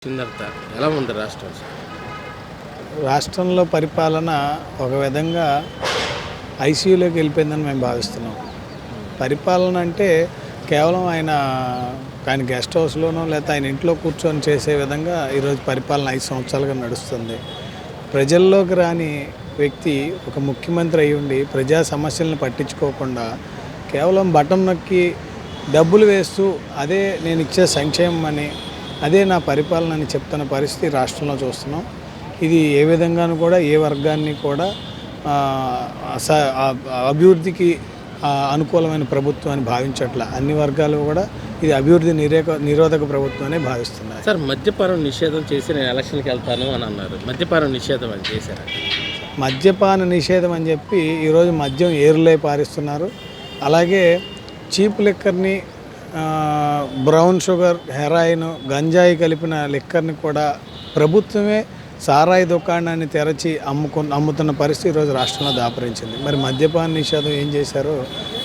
చిందర్త ఎలా ఉంది రాష్ట్రం? రాష్ట్రంలో పరిపాలన ఒక విధంగా ఐసీయూలోకి వెళ్ళిపోయిందని మేము భావిస్తున్నాం. పరిపాలన అంటే కేవలం ఆయన గెస్ట్ హౌస్లోనో లేకపోతే ఆయన ఇంట్లో కూర్చొని చేసే విధంగా ఈరోజు పరిపాలన 5 సంవత్సరాలుగా నడుస్తుంది. ప్రజల్లోకి రాని వ్యక్తి ఒక ముఖ్యమంత్రి అయి ఉండి ప్రజా సమస్యలను పట్టించుకోకుండా కేవలం బటన్ నొక్కి డబ్బులు వేస్తూ అదే నేను ఇచ్చే సంక్షేమం అని, అదే నా పరిపాలన అని చెప్తున్న పరిస్థితి రాష్ట్రంలో చూస్తున్నాం. ఇది ఏ విధంగానూ కూడా ఏ వర్గాన్ని కూడా అభివృద్ధికి అనుకూలమైన ప్రభుత్వం అని భావించట్ల. అన్ని వర్గాలు కూడా ఇది అభివృద్ధి నిరోధక ప్రభుత్వం అనే భావిస్తున్నాయి. సార్, మద్యపానం నిషేధం చేసి నేను ఎలక్షన్కి వెళ్తాను అని అన్నారు. మద్యపానం నిషేధం అని చేశారు. మద్యపాన నిషేధం అని చెప్పి ఈరోజు మద్యం ఏరులై పారిస్తున్నారు. అలాగే చీప్ లిక్కర్ని, బ్రౌన్ షుగర్, హెరాయిన్, గంజాయి కలిపిన లిక్కర్ని కూడా ప్రభుత్వమే సారాయి దుకాణాన్ని తెరచి అమ్ముతున్న పరిస్థితి ఈరోజు రాష్ట్రంలో దాపరించింది. మరి మద్యపాన నిషేధం ఏం చేశారో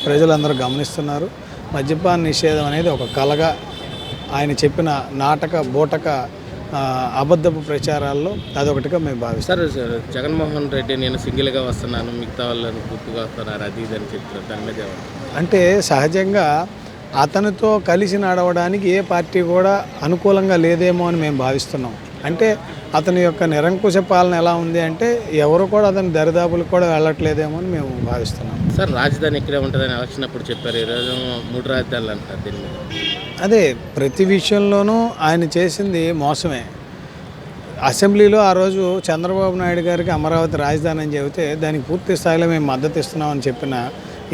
ప్రజలందరూ గమనిస్తున్నారు. మద్యపాన నిషేధం అనేది ఒక కలగా ఆయన చెప్పిన బూటక అబద్ధపు ప్రచారాల్లో అదొకటిగా మేము భావిస్తాం. సార్, జగన్మోహన్ రెడ్డి నేను సింగిల్గా వస్తున్నాను, మిగతా వాళ్ళని గుర్తుగా వస్తున్నారు, అది ఇది అని చెప్తున్నారు. దాని మీద అంటే సహజంగా అతనితో కలిసి నడవడానికి ఏ పార్టీ కూడా అనుకూలంగా లేదేమో అని మేము భావిస్తున్నాం. అంటే అతని యొక్క నిరంకుశ పాలన ఎలా ఉంది అంటే ఎవరు కూడా అతని దరిదాపులకు కూడా వెళ్ళట్లేదేమో అని మేము భావిస్తున్నాం. సార్, రాజధాని ఇక్కడే ఉంటుందని ఎలక్షన్ అప్పుడు చెప్పారు. ఈరోజు 3 రాజధానులు అంటారు. దీని మీద అదే ప్రతి విషయంలోనూ ఆయన చేసింది మోసమే. అసెంబ్లీలో ఆ రోజు చంద్రబాబు నాయుడు గారికి అమరావతి రాజధాని అని చెబితే దానికి పూర్తి స్థాయిలో మేము మద్దతు ఇస్తున్నామని చెప్పిన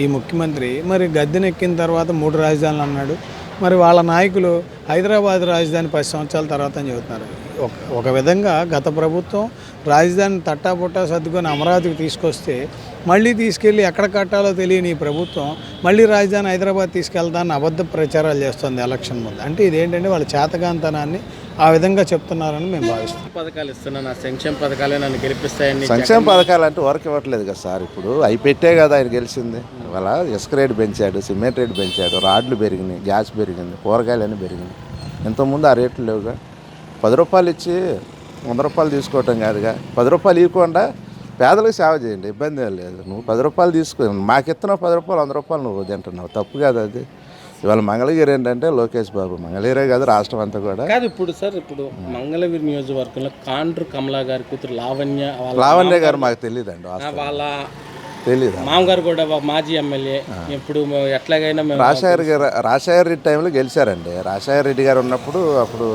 ఈ ముఖ్యమంత్రి మరి గద్దెనెక్కిన తర్వాత 3 రాజధానులు అన్నాడు. మరి వాళ్ళ నాయకులు హైదరాబాద్ రాజధాని 10 సంవత్సరాల తర్వాత అని చెబుతున్నారు. ఒక విధంగా గత ప్రభుత్వం రాజధాని తట్టాపుట్టా సర్దుకొని అమరావతికి తీసుకొస్తే మళ్ళీ తీసుకెళ్ళి ఎక్కడ కట్టాలో తెలియని ఈ ప్రభుత్వం మళ్ళీ రాజధాని హైదరాబాద్ తీసుకెళ్తానని అబద్ధ ప్రచారాలు చేస్తుంది ఎలక్షన్ ముందు. అంటే ఇదేంటంటే వాళ్ళ చేతగాంతనాన్ని ఆ విధంగా చెప్తున్నారని మేము భావిస్తాం. పథకాలు ఇస్తున్నాను, సంక్షేమ పథకాలే నన్ను గెలిపిస్తాయని. సంక్షేమ పథకాలు అంటే వరకు ఇవ్వట్లేదు కదా సార్. ఇప్పుడు అవి పెట్టే కదా ఆయన గెలిచింది. ఇవాళ ఇసుక రేటు పెంచాడు, సిమెంట్ రేటు పెంచాడు, రాడ్లు పెరిగినాయి, గ్యాస్ పెరిగింది, కూరగాయలు అన్నీ పెరిగినాయి. ఇంతకుముందు ఆ రేట్లు లేవుగా. 10 రూపాయలు ఇచ్చి 100 రూపాయలు తీసుకోవటం కాదుగా. 10 రూపాయలు ఇవ్వకుండా పేదలకు సేవ చేయండి, ఇబ్బంది ఏం లేదు. నువ్వు 10 రూపాయలు తీసుకో, మాకు ఇస్తున్నావు 10 రూపాయలు 100 రూపాయలు నువ్వు తింటున్నావు, తప్పు కాదు అది. ఇవాళ మంగళగిరి ఏంటంటే లోకేష్ బాబు, మంగళగిరే కాదు రాష్ట్రం అంతా కూడా కాదు. ఇప్పుడు మంగళగిరి నియోజకవర్గంలో కాండ్రు కమలా గారి కూతురు లావణ్య గారు మాకు తెలియదండి, వాళ్ళ తెలీదు. మామగారు కూడా మాజీ ఎమ్మెల్యే. ఇప్పుడు ఎట్లాగైనా రాజశేఖర రెడ్డి టైంలో గెలిచారండి. రాజశేఖర రెడ్డి గారు ఉన్నప్పుడు అప్పుడు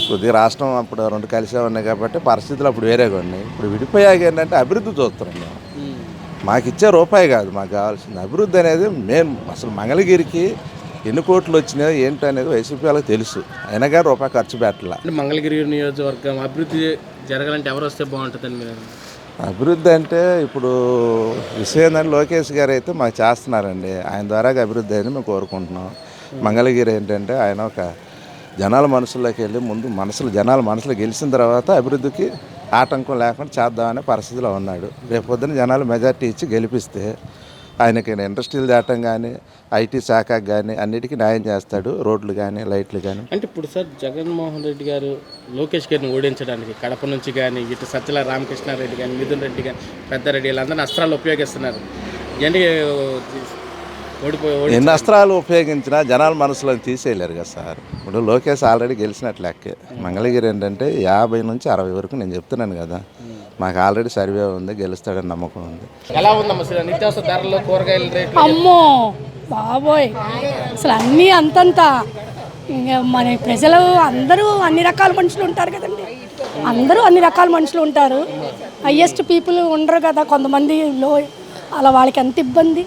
కొద్దిగా రాష్ట్రం అప్పుడు 2 కలిసే ఉన్నాయి కాబట్టి పరిస్థితులు అప్పుడు వేరేగా ఉన్నాయి. ఇప్పుడు విడిపోయాక ఏంటంటే అభివృద్ధి చూస్తున్నాం మేము. మాకు ఇచ్చే రూపాయి కాదు, మాకు కావాల్సింది అభివృద్ధి అనేది మెయిన్. అసలు మంగళగిరికి ఎన్ని కోట్లు వచ్చినాయో ఏంటి అనేది వైసీపీ వాళ్ళకి తెలుసు, అయినా కానీ రూపాయి ఖర్చు పెట్టాల. మంగళగిరి నియోజకవర్గం అభివృద్ధి జరగాలంటే ఎవరు వస్తే బాగుంటుందని మీరు? అభివృద్ధి అంటే ఇప్పుడు విషయం ఏంటంటే లోకేష్ గారు అయితే మాకు చేస్తున్నారండి. ఆయన ద్వారా అభివృద్ధి అని మేము కోరుకుంటున్నాం. మంగళగిరి ఏంటంటే ఆయన ఒక జనాల మనసులోకి వెళ్ళి ముందు జనాల మనసులో గెలిచిన తర్వాత అభివృద్ధికి ఆటంకం లేకుండా చేద్దామనే పరిస్థితిలో ఉన్నాడు. రేపు పొద్దున జనాలు మెజార్టీ ఇచ్చి గెలిపిస్తే ఆయనకి ఇండస్ట్రీలు దాటం కానీ, ఐటీ శాఖకు కానీ అన్నిటికీ న్యాయం చేస్తాడు. రోడ్లు కానీ, లైట్లు కానీ. అంటే ఇప్పుడు సార్, జగన్మోహన్ రెడ్డి గారు లోకేష్ గారిని ఓడించడానికి కడప నుంచి కానీ, ఇటు సత్యల రామకృష్ణారెడ్డి కానీ, మిథున్ రెడ్డి కానీ, పెద్దారెడ్డి వీళ్ళందరినీ అస్త్రాలు ఉపయోగిస్తున్నారు. ఏంటి ఎన్ని అస్త్రాలు ఉపయోగించినా జనాల మనసులో తీసేయలేరు కదా సార్. ఇప్పుడు లోకేష్ ఆల్రెడీ గెలిచినట్లు లెక్కే. మంగళగిరి ఏంటంటే 50 నుంచి 60 వరకు నేను చెప్తున్నాను కదా. మాకు ఆల్రెడీ సర్వే ఉంది, గెలుస్తాడని నమ్మకం ఉంది. ఎలా ఉందమ్మా నిత్యావసర ధరలు, కూరగాయల రేట్లు? అమ్మో బాబోయ్, అసలు అన్నీ అంతంత. ఇంకా మన ప్రజలు అందరూ అన్ని రకాల మనుషులు ఉంటారు కదండి. అందరూ అన్ని రకాల మనుషులు ఉంటారు. హయ్యెస్ట్ పీపుల్ ఉండరు కదా కొంతమంది అలా. వాళ్ళకి ఎంత ఇబ్బంది.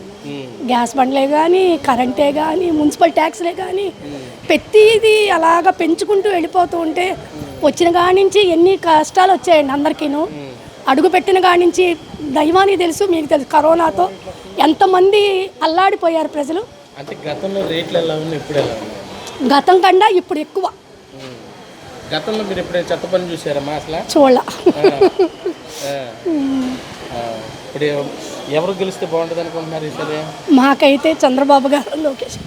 గ్యాస్ బండ్లే కానీ, కరెంటే కానీ, మున్సిపల్ ట్యాక్స్లే కానీ ప్రతిదీ అలాగా పెంచుకుంటూ వెళ్ళిపోతూ ఉంటే వచ్చిన కాడి నుంచి ఎన్ని కష్టాలు వచ్చాయండి అందరికీను. అడుగు పెట్టిన కాడి నుంచి దైవానికి తెలుసు, మీకు తెలుసు, కరోనాతో ఎంతమంది అల్లాడిపోయారు ప్రజలు. అంటే గతంలో రేట్లు ఎలా ఉన్నాయి, ఇప్పుడు ఎలా ఉన్నాయి? గతం కన్నా ఇప్పుడు ఎక్కువ. గతంలో మీరు ఎప్పుడైనా చెత్త పని చూసారమ్మా? అసలు చూడాల. ఇప్పుడు ఎవరు గెలిస్తే బాగుంటుంది అనుకుంటున్నారు ఈసారి? మాకైతే చంద్రబాబు గారు, లోకేష్.